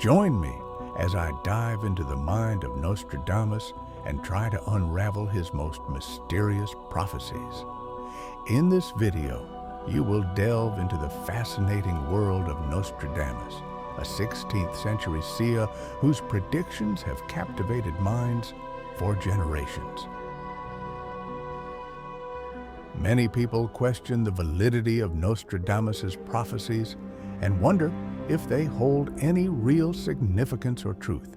Join me as I dive into the mind of Nostradamus and try to unravel his most mysterious prophecies. In this video, you will delve into the fascinating world of Nostradamus, a 16th century seer whose predictions have captivated minds for generations. Many people question the validity of Nostradamus's prophecies and wonder if they hold any real significance or truth.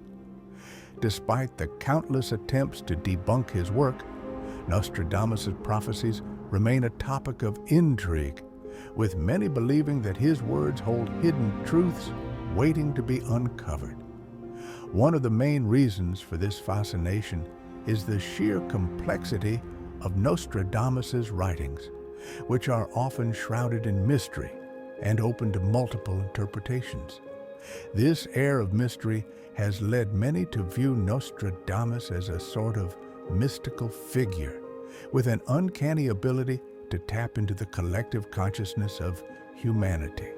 Despite the countless attempts to debunk his work, Nostradamus's prophecies remain a topic of intrigue, with many believing that his words hold hidden truths waiting to be uncovered. One of the main reasons for this fascination is the sheer complexity of Nostradamus's writings, which are often shrouded in mystery and open to multiple interpretations. This air of mystery has led many to view Nostradamus as a sort of mystical figure with an uncanny ability to tap into the collective consciousness of humanity.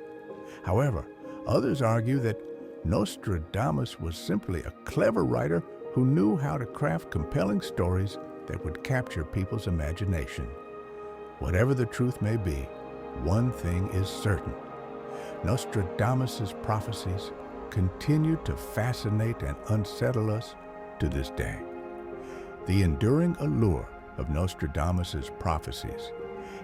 However, others argue that Nostradamus was simply a clever writer who knew how to craft compelling stories that would capture people's imagination. Whatever the truth may be, one thing is certain: Nostradamus's prophecies continue to fascinate and unsettle us to this day. The enduring allure of Nostradamus's prophecies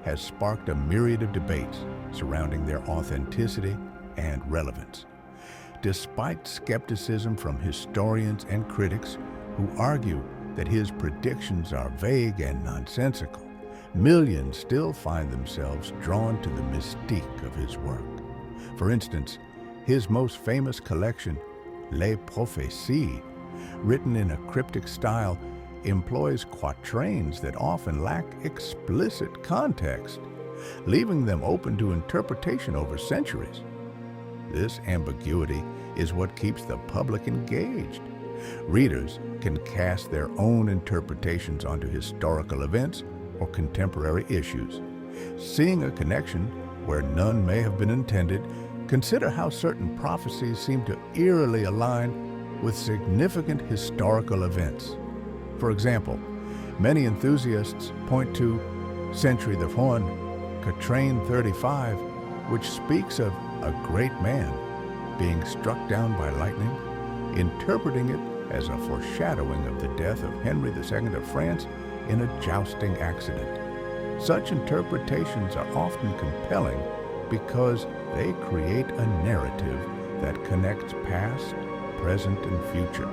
has sparked a myriad of debates surrounding their authenticity and relevance. Despite skepticism from historians and critics who argue that his predictions are vague and nonsensical, millions still find themselves drawn to the mystique of his work. For instance, his most famous collection, Les Prophéties, written in a cryptic style, employs quatrains that often lack explicit context, leaving them open to interpretation over centuries. This ambiguity is what keeps the public engaged. Readers can cast their own interpretations onto historical events or contemporary issues. Seeing a connection where none may have been intended, consider how certain prophecies seem to eerily align with significant historical events. For example, many enthusiasts point to Century the Horn, Quatrain 35, which speaks of a great man being struck down by lightning, interpreting it as a foreshadowing of the death of Henry II of France in a jousting accident. Such interpretations are often compelling because they create a narrative that connects past, present, and future,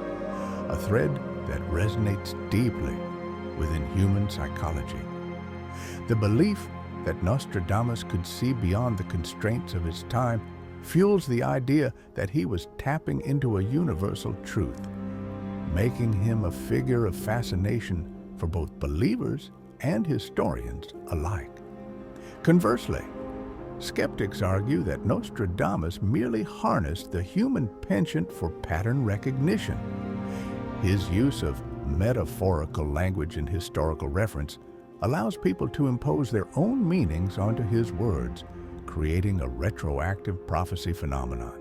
a thread that resonates deeply within human psychology. The belief that Nostradamus could see beyond the constraints of his time fuels the idea that he was tapping into a universal truth, making him a figure of fascination for both believers and historians alike. Conversely, skeptics argue that Nostradamus merely harnessed the human penchant for pattern recognition. His use of metaphorical language and historical reference allows people to impose their own meanings onto his words, creating a retroactive prophecy phenomenon.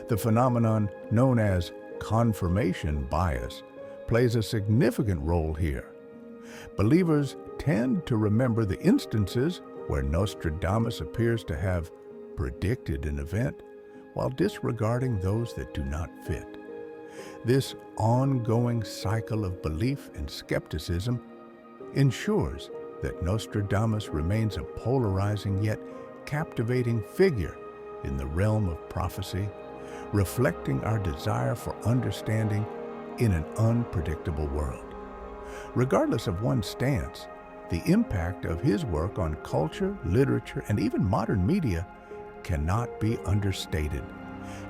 The phenomenon known as confirmation bias plays a significant role here. Believers tend to remember the instances where Nostradamus appears to have predicted an event while disregarding those that do not fit. This ongoing cycle of belief and skepticism ensures that Nostradamus remains a polarizing yet captivating figure in the realm of prophecy, reflecting our desire for understanding in an unpredictable world. Regardless of one's stance, the impact of his work on culture, literature, and even modern media cannot be understated,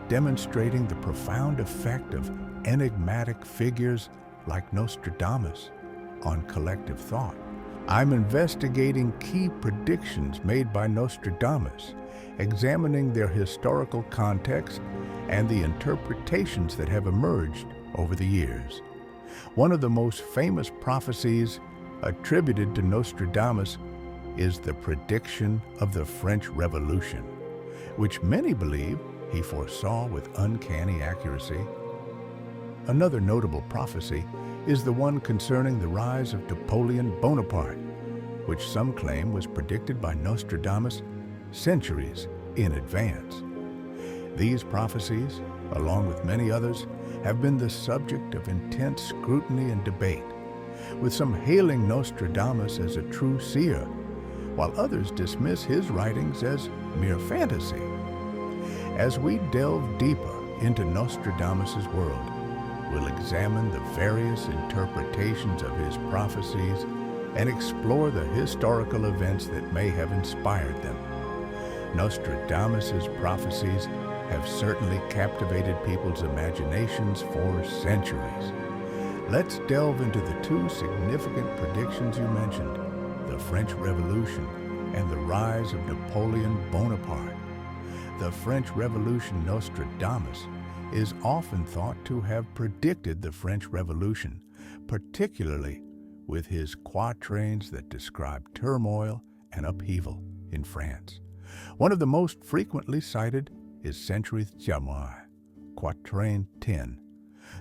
demonstrating the profound effect of enigmatic figures like Nostradamus on collective thought. I'm investigating key predictions made by Nostradamus, examining their historical context and the interpretations that have emerged over the years. One of the most famous prophecies attributed to Nostradamus is the prediction of the French Revolution, which many believe he foresaw with uncanny accuracy. Another notable prophecy is the one concerning the rise of Napoleon Bonaparte, which some claim was predicted by Nostradamus centuries in advance. These prophecies, along with many others, have been the subject of intense scrutiny and debate, with some hailing Nostradamus as a true seer, while others dismiss his writings as mere fantasy. As we delve deeper into Nostradamus's world, we'll examine the various interpretations of his prophecies and explore the historical events that may have inspired them. Nostradamus's prophecies have certainly captivated people's imaginations for centuries. Let's delve into the two significant predictions you mentioned, the French Revolution and the rise of Napoleon Bonaparte. The French Revolution Nostradamus is often thought to have predicted the French Revolution, particularly with his quatrains that describe turmoil and upheaval in France. One of the most frequently cited is Century Jamois, Quatrain 10.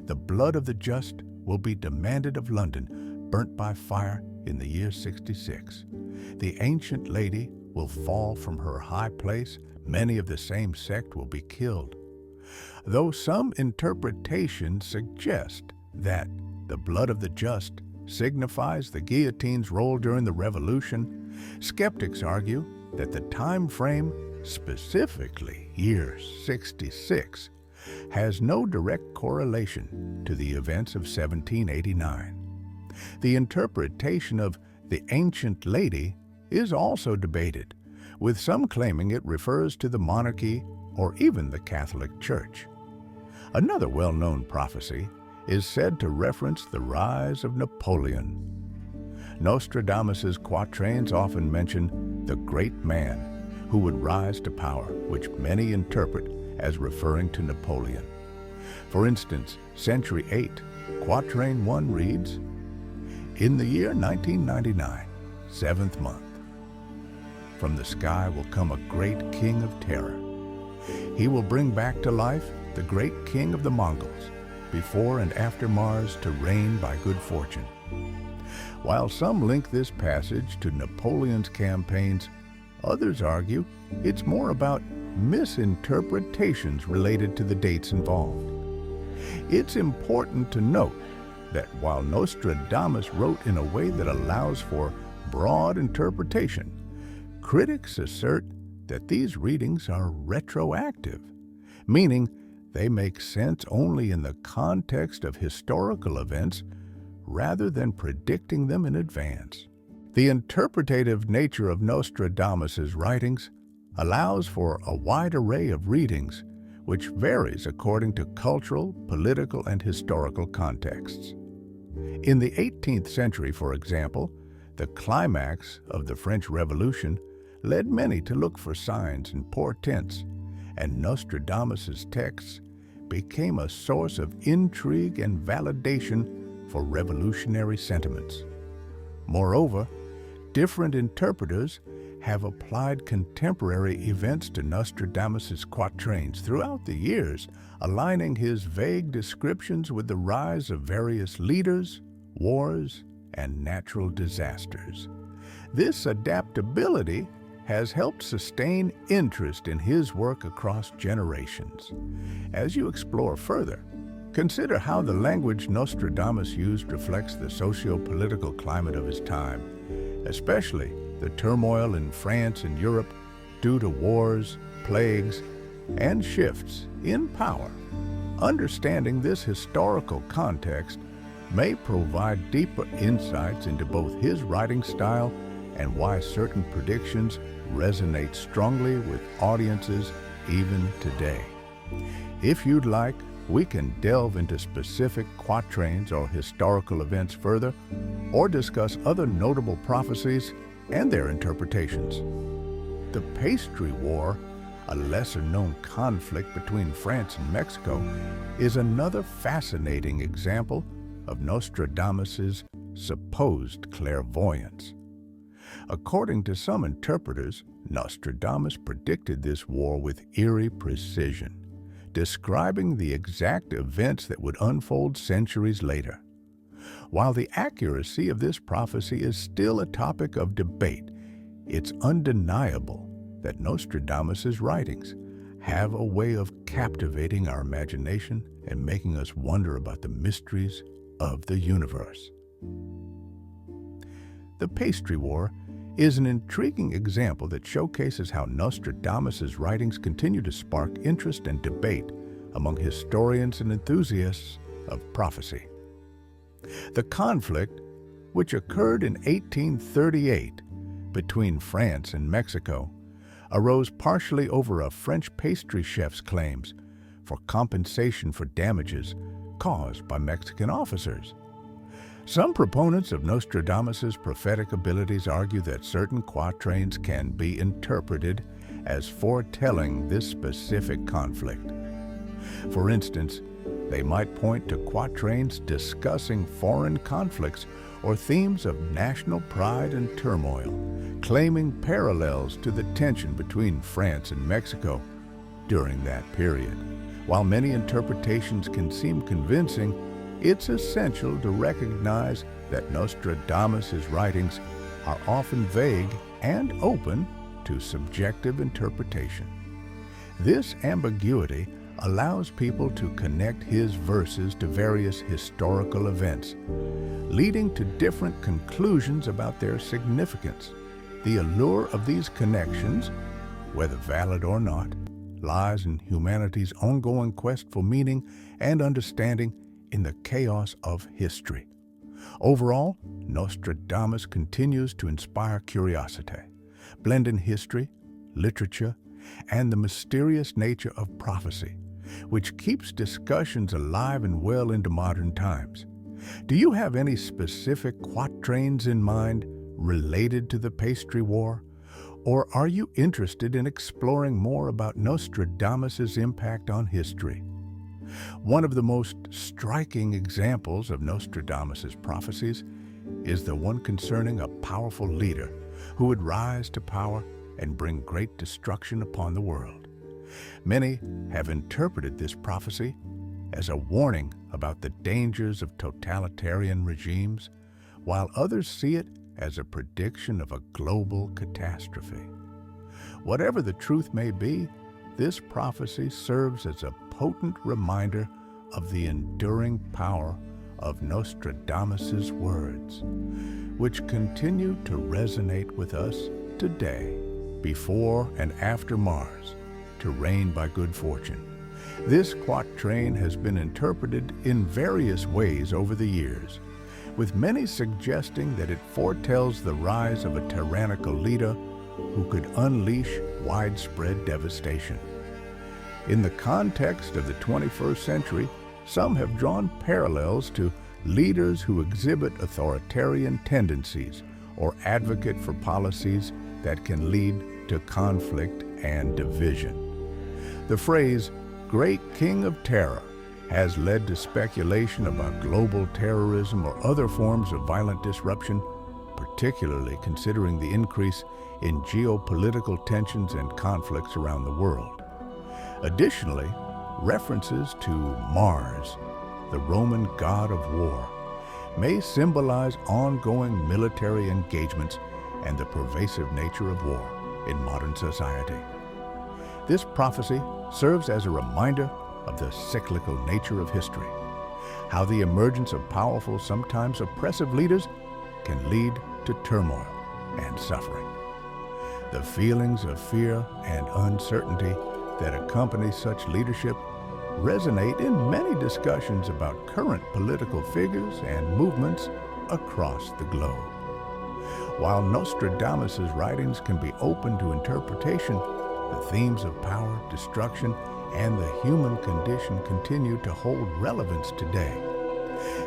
The blood of the just will be demanded of London, burnt by fire in the year 66. The ancient lady will fall from her high place, many of the same sect will be killed. Though some interpretations suggest that the blood of the just signifies the guillotine's role during the Revolution, skeptics argue that the time frame, specifically year 66, has no direct correlation to the events of 1789. The interpretation of the ancient lady is also debated, with some claiming it refers to the monarchy or even the Catholic Church. Another well-known prophecy is said to reference the rise of Napoleon. Nostradamus's quatrains often mention the great man who would rise to power, which many interpret as referring to Napoleon. For instance, Century 8, Quatrain 1 reads, "In the year 1999, 7th month, from the sky will come a great king of terror. He will bring back to life the great king of the Mongols, before and after Mars, to reign by good fortune." While some link this passage to Napoleon's campaigns, others argue it's more about misinterpretations related to the dates involved. It's important to note that while Nostradamus wrote in a way that allows for broad interpretation, critics assert that these readings are retroactive, meaning they make sense only in the context of historical events rather than predicting them in advance. The interpretative nature of Nostradamus's writings allows for a wide array of readings, which varies according to cultural, political, and historical contexts. In the 18th century, for example, the climax of the French Revolution led many to look for signs and portents, and Nostradamus's texts became a source of intrigue and validation for revolutionary sentiments. Moreover, different interpreters have applied contemporary events to Nostradamus's quatrains throughout the years, aligning his vague descriptions with the rise of various leaders, wars, and natural disasters. This adaptability has helped sustain interest in his work across generations. As you explore further, consider how the language Nostradamus used reflects the socio-political climate of his time, especially the turmoil in France and Europe due to wars, plagues, and shifts in power. Understanding this historical context may provide deeper insights into both his writing style and why certain predictions resonate strongly with audiences even today. If you'd like, we can delve into specific quatrains or historical events further, or discuss other notable prophecies and their interpretations. The Pastry War, a lesser-known conflict between France and Mexico, is another fascinating example of Nostradamus's supposed clairvoyance. According to some interpreters, Nostradamus predicted this war with eerie precision, describing the exact events that would unfold centuries later. While the accuracy of this prophecy is still a topic of debate, it's undeniable that Nostradamus's writings have a way of captivating our imagination and making us wonder about the mysteries of the universe. The Pastry War is an intriguing example that showcases how Nostradamus's writings continue to spark interest and debate among historians and enthusiasts of prophecy. The conflict, which occurred in 1838 between France and Mexico, arose partially over a French pastry chef's claims for compensation for damages caused by Mexican officers. Some proponents of Nostradamus's prophetic abilities argue that certain quatrains can be interpreted as foretelling this specific conflict. For instance, they might point to quatrains discussing foreign conflicts or themes of national pride and turmoil, claiming parallels to the tension between France and Mexico during that period. While many interpretations can seem convincing, it's essential to recognize that Nostradamus's writings are often vague and open to subjective interpretation. This ambiguity allows people to connect his verses to various historical events, leading to different conclusions about their significance. The allure of these connections, whether valid or not, lies in humanity's ongoing quest for meaning and understanding in the chaos of history. Overall, Nostradamus continues to inspire curiosity, blending history, literature, and the mysterious nature of prophecy, which keeps discussions alive and well into modern times. Do you have any specific quatrains in mind related to the Pastry War? Or are you interested in exploring more about Nostradamus's impact on history? One of the most striking examples of Nostradamus's prophecies is the one concerning a powerful leader who would rise to power and bring great destruction upon the world. Many have interpreted this prophecy as a warning about the dangers of totalitarian regimes, while others see it as a prediction of a global catastrophe. Whatever the truth may be, this prophecy serves as a potent reminder of the enduring power of Nostradamus's words, which continue to resonate with us today. Before and after Mars, to reign by good fortune. This quatrain has been interpreted in various ways over the years, with many suggesting that it foretells the rise of a tyrannical leader who could unleash widespread devastation. In the context of the 21st century, some have drawn parallels to leaders who exhibit authoritarian tendencies or advocate for policies that can lead to conflict and division. The phrase, "Great King of Terror," has led to speculation about global terrorism or other forms of violent disruption, particularly considering the increase in geopolitical tensions and conflicts around the world. Additionally, references to Mars, the Roman god of war, may symbolize ongoing military engagements and the pervasive nature of war in modern society. This prophecy serves as a reminder of the cyclical nature of history, how the emergence of powerful, sometimes oppressive leaders can lead to turmoil and suffering. The feelings of fear and uncertainty that accompany such leadership resonate in many discussions about current political figures and movements across the globe. While Nostradamus's writings can be open to interpretation, the themes of power, destruction, and the human condition continue to hold relevance today.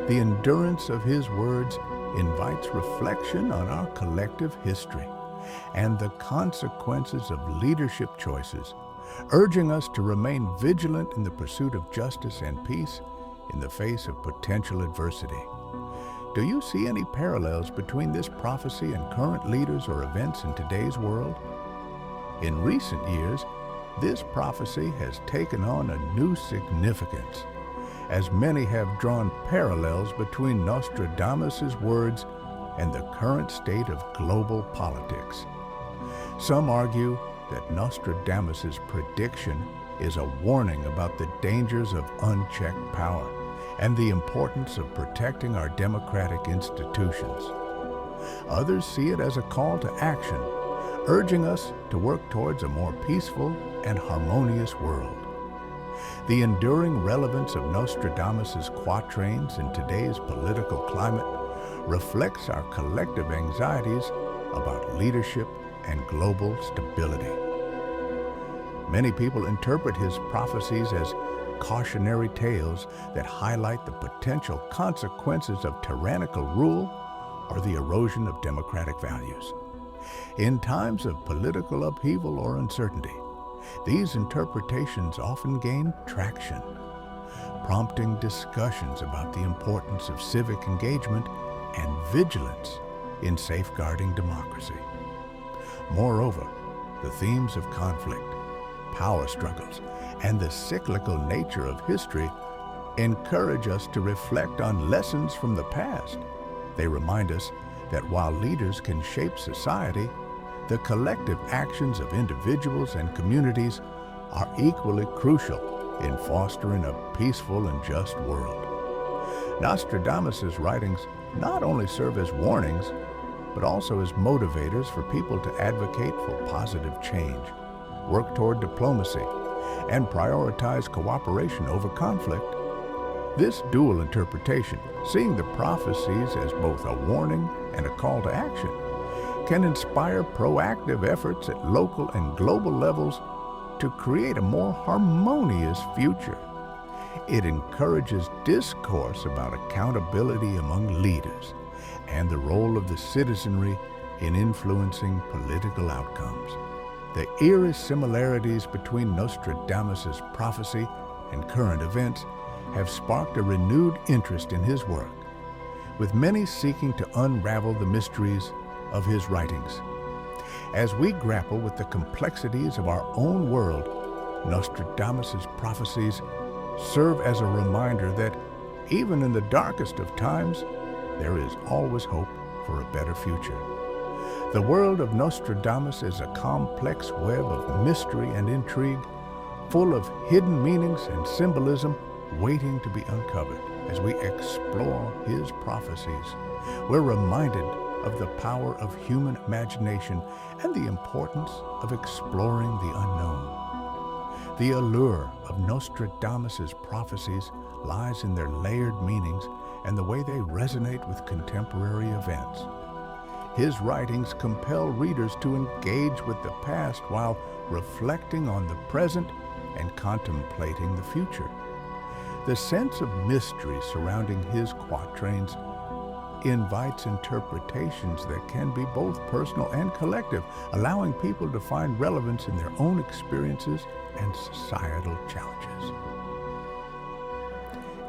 The endurance of his words invites reflection on our collective history and the consequences of leadership choices, urging us to remain vigilant in the pursuit of justice and peace in the face of potential adversity. Do you see any parallels between this prophecy and current leaders or events in today's world? In recent years, this prophecy has taken on a new significance, as many have drawn parallels between Nostradamus' words and the current state of global politics. Some argue that Nostradamus' prediction is a warning about the dangers of unchecked power and the importance of protecting our democratic institutions. Others see it as a call to action, urging us to work towards a more peaceful and harmonious world. The enduring relevance of Nostradamus' quatrains in today's political climate reflects our collective anxieties about leadership and global stability. Many people interpret his prophecies as cautionary tales that highlight the potential consequences of tyrannical rule or the erosion of democratic values. In times of political upheaval or uncertainty, these interpretations often gain traction, prompting discussions about the importance of civic engagement and vigilance in safeguarding democracy. Moreover, the themes of conflict, power struggles, and the cyclical nature of history encourage us to reflect on lessons from the past. They remind us that while leaders can shape society, the collective actions of individuals and communities are equally crucial in fostering a peaceful and just world. Nostradamus' writings not only serve as warnings, but also as motivators for people to advocate for positive change, work toward diplomacy, and prioritize cooperation over conflict. This dual interpretation, seeing the prophecies as both a warning and a call to action, can inspire proactive efforts at local and global levels to create a more harmonious future. It encourages discourse about accountability among leaders and the role of the citizenry in influencing political outcomes. The eerie similarities between Nostradamus' prophecy and current events have sparked a renewed interest in his work, with many seeking to unravel the mysteries of his writings. As we grapple with the complexities of our own world, Nostradamus' prophecies serve as a reminder that even in the darkest of times, there is always hope for a better future. The world of Nostradamus is a complex web of mystery and intrigue, full of hidden meanings and symbolism waiting to be uncovered. As we explore his prophecies, we're reminded of the power of human imagination and the importance of exploring the unknown. The allure of Nostradamus' prophecies lies in their layered meanings and the way they resonate with contemporary events. His writings compel readers to engage with the past while reflecting on the present and contemplating the future. The sense of mystery surrounding his quatrains invites interpretations that can be both personal and collective, allowing people to find relevance in their own experiences and societal challenges.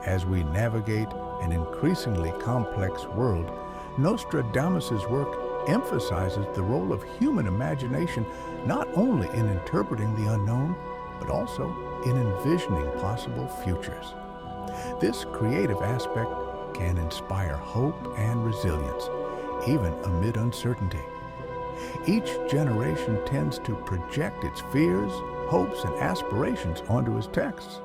As we navigate an increasingly complex world, Nostradamus' work emphasizes the role of human imagination not only in interpreting the unknown, but also in envisioning possible futures. This creative aspect can inspire hope and resilience, even amid uncertainty. Each generation tends to project its fears, hopes, and aspirations onto his texts,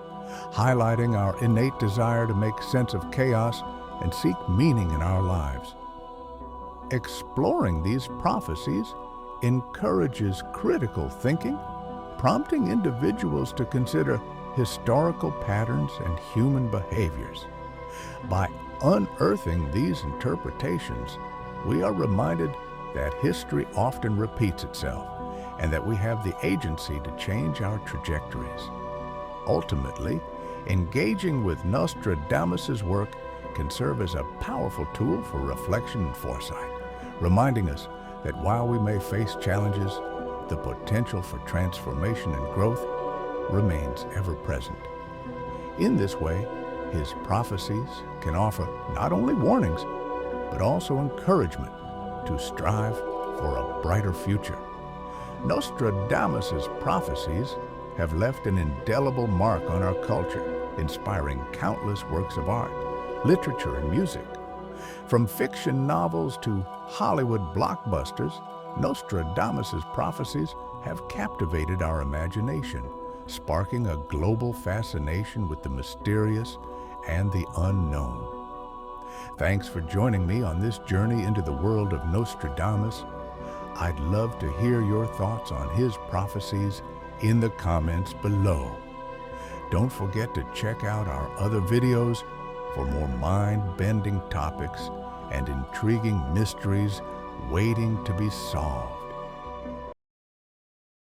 highlighting our innate desire to make sense of chaos and seek meaning in our lives. Exploring these prophecies encourages critical thinking, prompting individuals to consider historical patterns and human behaviors. By unearthing these interpretations, we are reminded that history often repeats itself and that we have the agency to change our trajectories. Ultimately, engaging with Nostradamus' work can serve as a powerful tool for reflection and foresight, reminding us that while we may face challenges, the potential for transformation and growth remains ever present. In this way, his prophecies can offer not only warnings, but also encouragement to strive for a brighter future. Nostradamus's prophecies have left an indelible mark on our culture, inspiring countless works of art, literature, and music. From fiction novels to Hollywood blockbusters, Nostradamus's prophecies have captivated our imagination, sparking a global fascination with the mysterious and the unknown. Thanks for joining me on this journey into the world of Nostradamus. I'd love to hear your thoughts on his prophecies in the comments below. Don't forget to check out our other videos for more mind-bending topics and intriguing mysteries waiting to be solved.